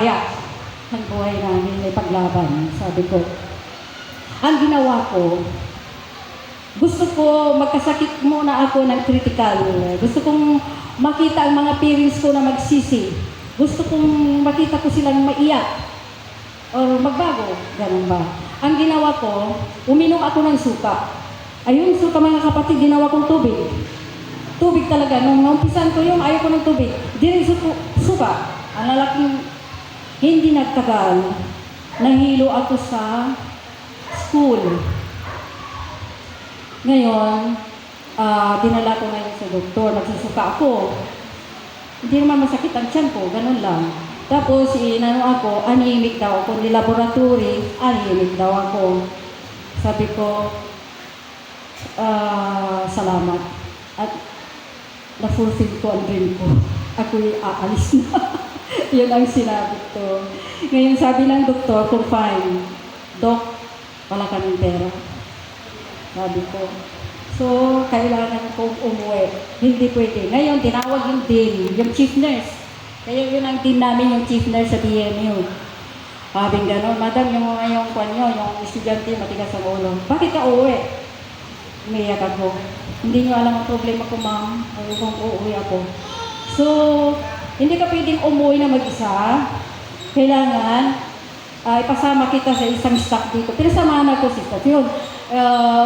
Kaya, ang buhay namin ay paglaban, sabi ko. Ang ginawa ko, gusto ko magkasakit muna ako ng critical. Gusto kong makita ang mga parents ko na magsisi. Gusto kong makita ko silang maiyak or magbago. Ganun ba? Ang ginawa ko, uminom ako ng suka. Ayun, suka mga kapatid, ginawa kong tubig. Tubig talaga. Nung naumpisan ko yung ayaw ko ng tubig, di rin suka. Ang lalaking hindi nagtagal, nahilo ako sa school. Ngayon, dinala ko ngayon sa doktor, nagsusuka ako. Hindi naman masakit ang tiyan ko, ganun lang. Tapos, ako, anemic daw ako. Ni laboratory, anemic daw ako. Sabi ko, salamat. At na-fulfill ko ang dream ko. Ako'y aalis na. Yun ang sinabi ko. Ngayon sabi ng doktor, kung fine, Dok, wala kaming pera. Sabi ko. So, kailangan kong umuwi. Hindi pwede. Ngayon, tinawag yung dean, yung chief nurse. Kaya yun ang dean namin, yung chief nurse sa BMU. Sabi gano'n, Madam, yung kanyo, yung estudyante, matigas ang ulo. Bakit ka uuwi? Umiyak ako. Hindi nyo alam ang problema ko, ma'am. Ayaw kong uuwi ako. So, hindi ka pwedeng umuwi na mag-isa. Kailangan, ipasama kita sa isang staff dito. Pinasamahan ako si staff. Yun,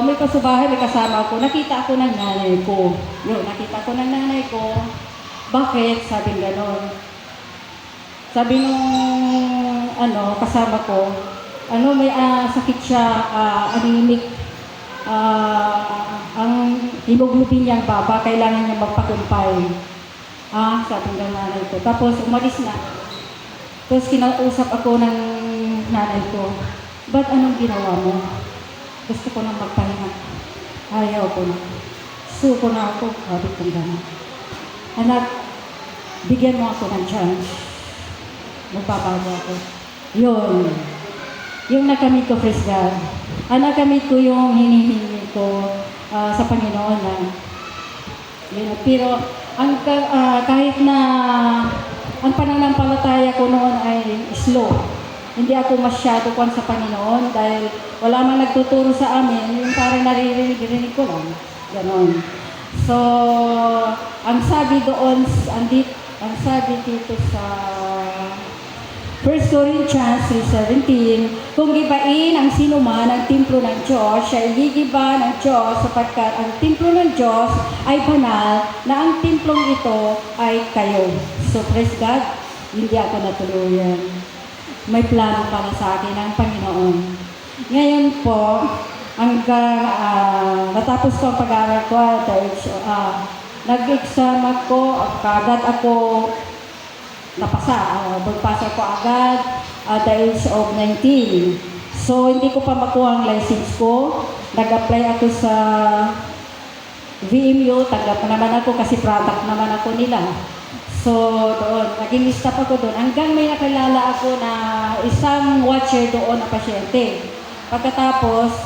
may kasubahay, may kasama ako. Nakita ako ng nanay ko. Yun, nakita ko ng nanay ko. Bakit? Sabi gano'n. Sabi nung, kasama ko, may sakit siya, anemic. Ang hemoglobin niyang baba, kailangan niya magpakumpay. Sabi ng nanay ko. Tapos umalis na. Tapos kinausap ako ng nanay ko. Ba't anong ginawa mo? Gusto ko nang magpahinga. Ayaw ko na. Suko na ako. Sabi ko gano'n. Anak, bigyan mo ako ng chance. Magpapago ako. Yun. Yung nakamit ko, praise God. Nakamit ko yung hinihingi ko sa Panginoon na. Pero kahit na ang pananampalataya ko noon ay slow, hindi ako masyado kwan sa Panginoon dahil wala mang nagtuturo sa amin, yung parang naririnig ko lang. Ganon. So, ang sabi doon, ang sabi dito sa 1 Corinthians 3:17, kung gibain ang sinuman ang templo ng Diyos, siya igigiba ng Diyos sapagkat ang templo ng Diyos ay banal na ang templong ito ay kayo. So praise God, hindi ako natuluyan. May plano para sa akin ang Panginoon. Ngayon po, hanggang natapos ko ang pag-aaral ko, nag-exam ako, kagad ako napasa. Magpasa ko agad at the age of 19. So, hindi ko pa makuha ang license ko. Nag-apply ako sa VMU. Tanggap naman ako kasi product naman ako nila. So, doon. Naging staff ako doon. Hanggang may nakilala ako na isang watcher doon na pasyente. Pagkatapos,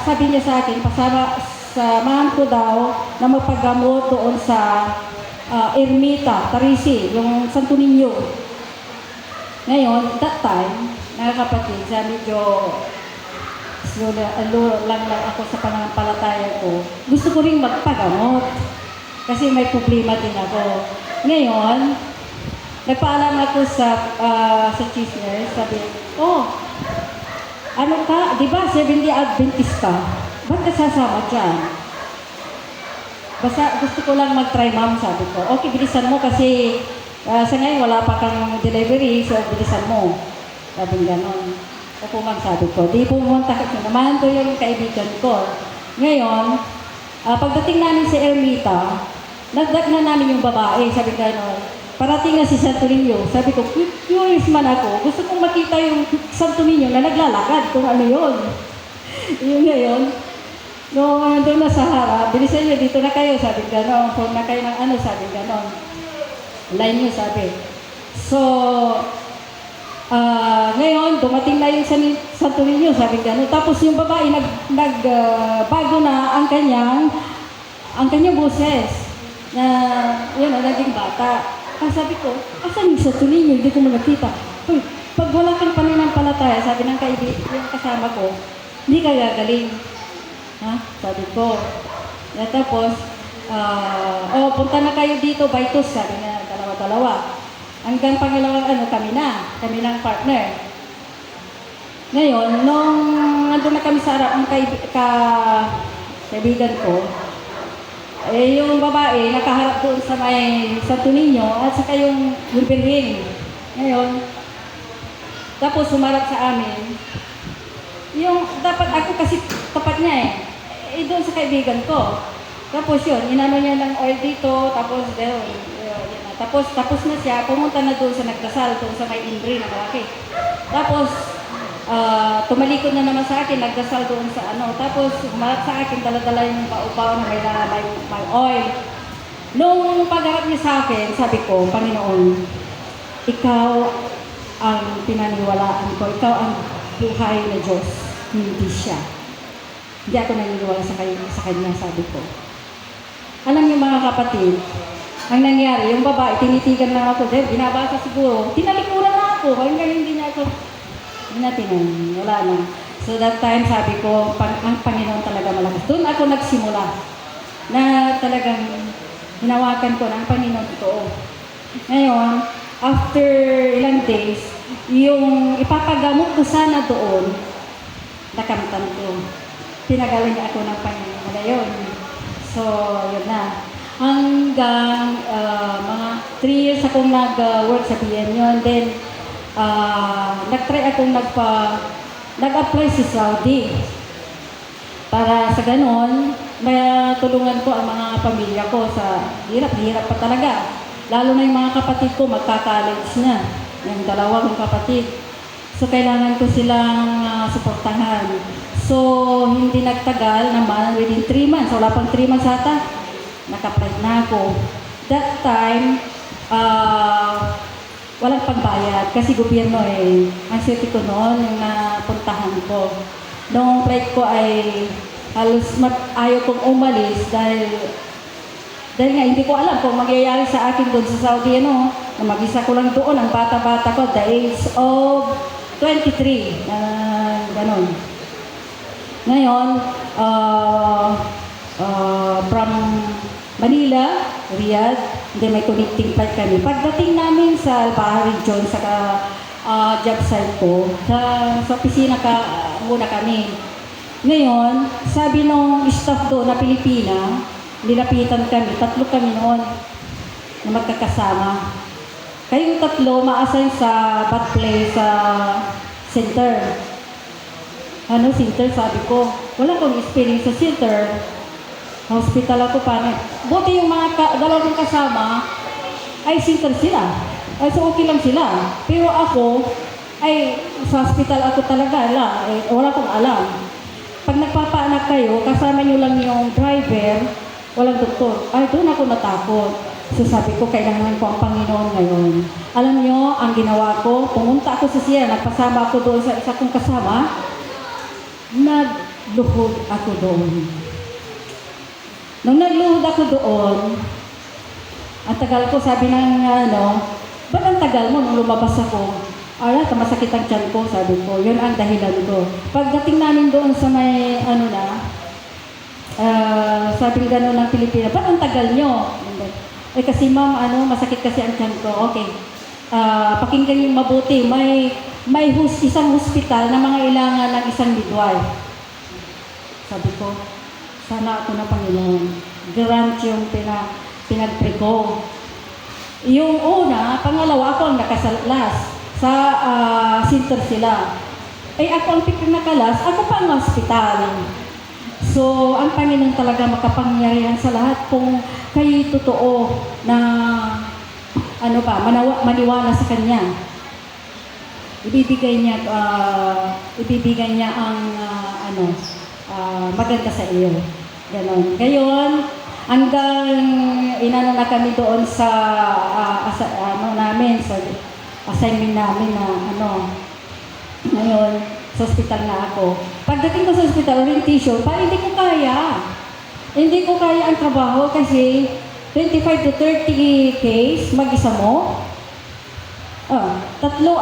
sabi niya sa akin, samahan ko daw na magpagamot doon sa Ermita, Tarisi, yung Santo Niño. Ngayon, that time, mga kapatid, medyo slow lang ako sa pananampalataya ko. Gusto ko rin magpagamot kasi may problema din ako. Ngayon, nagpaalam ako sa chief nurse, sabi, ano ka, di ba, Seventh-day Adventist ka? Ba't ka sasama dyan? Basta gusto ko lang mag-try, ma'am, sabi ko. Okay, bilisan mo kasi sa ngayon wala pa kang delivery, so bilisan mo. Sabi gano'n. Opo, ma'am, sabi ko. Di pumunta kasi naman to yung kaibigan ko. Ngayon, pagdating namin sa Ermita, nagdag na namin yung babae, sabi gano'n. Parating na si Santo Niño. Sabi ko, curious man ako. Gusto kong makita yung Santo Niño na naglalakad kung ano yun. Yung ngayon, no, doon na sa harap, bilisan nyo, dito na kayo, sabi gano'n. Kung na kayo ng sabi gano'n. Line nyo, sabi. So, ngayon, dumating na yung Santo Niño, sabi gano'n. Tapos yung babae, bago na ang kanyang boses, na, yun, naging bata. Sabi ko, asan yung sa ninyo? Hindi ko mo nakita. Uy, pag wala kang pananampalataya, sabi ng yung kasama ko, hindi ka gagaling. Ha? Sabi ko. Tapos, punta na kayo dito, Baitos, sabi na dalawa-dalawa. Hanggang pangalawang kami ng partner. Ngayon, nung nandun na kami sa harap ng kaibigan ko, yung babae nakaharap doon sa may Santo Niño at saka yung Birhen. Ngayon, tapos sumarap sa amin. Yung dapat ako kasi tapat niya doon sa kaibigan ko. Tapos yun, inano niya ng oil dito, tapos tapos na siya, pumunta na doon sa nagdasal, doon sa may Indri na malaki. Tapos, tumalikod na naman sa akin, nagdasal doon sa tapos humarap sa akin, dala-dala yung bau-bau na may oil. Nung pagharap niya sa akin, sabi ko, Panginoon, ikaw ang pinaniwalaan ko, ikaw ang buhay na Diyos, hindi siya. Hindi ako naniniwala sa kanya, sabi ko. Alam niyo mga kapatid, ang nangyari, yung babae, tinitigan lang ako, dahil binabasa siguro, tinalikuran na ako, hanggang hindi niya ako, wala na. So that time, sabi ko, ang Panginoon talaga malakas. Doon ako nagsimula, na talagang hinawakan ko ng Panginoon totoo. Ngayon, after ilang days, yung ipapagamot ko sana doon, nakamtan ko. Pinagaling ako ng Panginoon ngayon. So, yun na. Hanggang mga 3 years akong nag-work sa PNU. Then, nag-try akong nag-apply sa Saudi. Para sa ganon, matulungan ko ang mga pamilya ko sa hirap pa talaga. Lalo na yung mga kapatid ko, magka-college na. Yung dalawa kong kapatid. So, kailangan ko silang suportahan. So, hindi nagtagal naman, within 3 months. Wala pang 3 months ata, naka-apply na ako. That time, walang pagbayad kasi gobyerno ang city ko noon yung napuntahan ko. Noong flight ko ay halos ayaw kong umalis dahil nga hindi ko alam kung magyayari sa akin doon sa Saudi na mag-isa ko lang doon, ang bata-bata ko, the age of 23, ganon. Ngayon, from Manila, Riyadh, then may connecting flight kami. Pagdating namin sa Al-Bahar region, sa job site ko, sa opisina muna kami. Ngayon, sabi nung staff doon na Pilipina, nilapitan kami, 3 kami noon na magkakasama. Kayong 3 ma-assign sa bat play sa center. Center, sabi ko, wala akong experience sa center. Hospital ako paano. Buti yung mga dalawang kasama ay center sila. Ay so okay lang sila. Pero ako, ay sa hospital ako talaga wala akong alam. Pag nagpapaanak kayo, kasama nyo lang yung driver, walang doktor. Ay doon ako natakot. So sabi ko, kailangan ko ang Panginoon ngayon. Alam nyo, ang ginawa ko, pumunta ako sa siya, nagpasama ako doon sa isa kong kasama, nagluhod ako doon. Nung nagluhod ako doon, ang tagal ko, sabi ng ba't ang tagal mo nung lumabas ako? Masakit ang tiyan ko, sabi ko. Yun ang dahilan ko. Pagdating namin doon sa may, sabi gano'n ng Pilipina, ba't ang tagal nyo? Kasi ma'am, masakit kasi ang tiyan ko. Okay. Pakinggan yung mabuti. May isang hospital na mga ilangan ng isang midwife. Sabi ko, sana ako na Panginoon. Grant yung pinag-pray ko. Yung una, pangalawa ako ang nakasalas. Sa center sila. Ako ang pinakalas, ako pa ang hospital. So, ang Panginoon talaga makapangyarihan sa lahat kung kayo'y totoo na maniwala sa Kanya. Ibibigay niya ang maganda sa iyo. Ganon. Ngayon, hanggang inano na kami doon sa namin, sa assignment namin na ngayon, sa hospital na ako. Pagdating ko sa hospital, orientation, hindi ko kaya. Hindi ko kaya ang trabaho kasi 25 to 30 case, mag-isa mo? Tatlo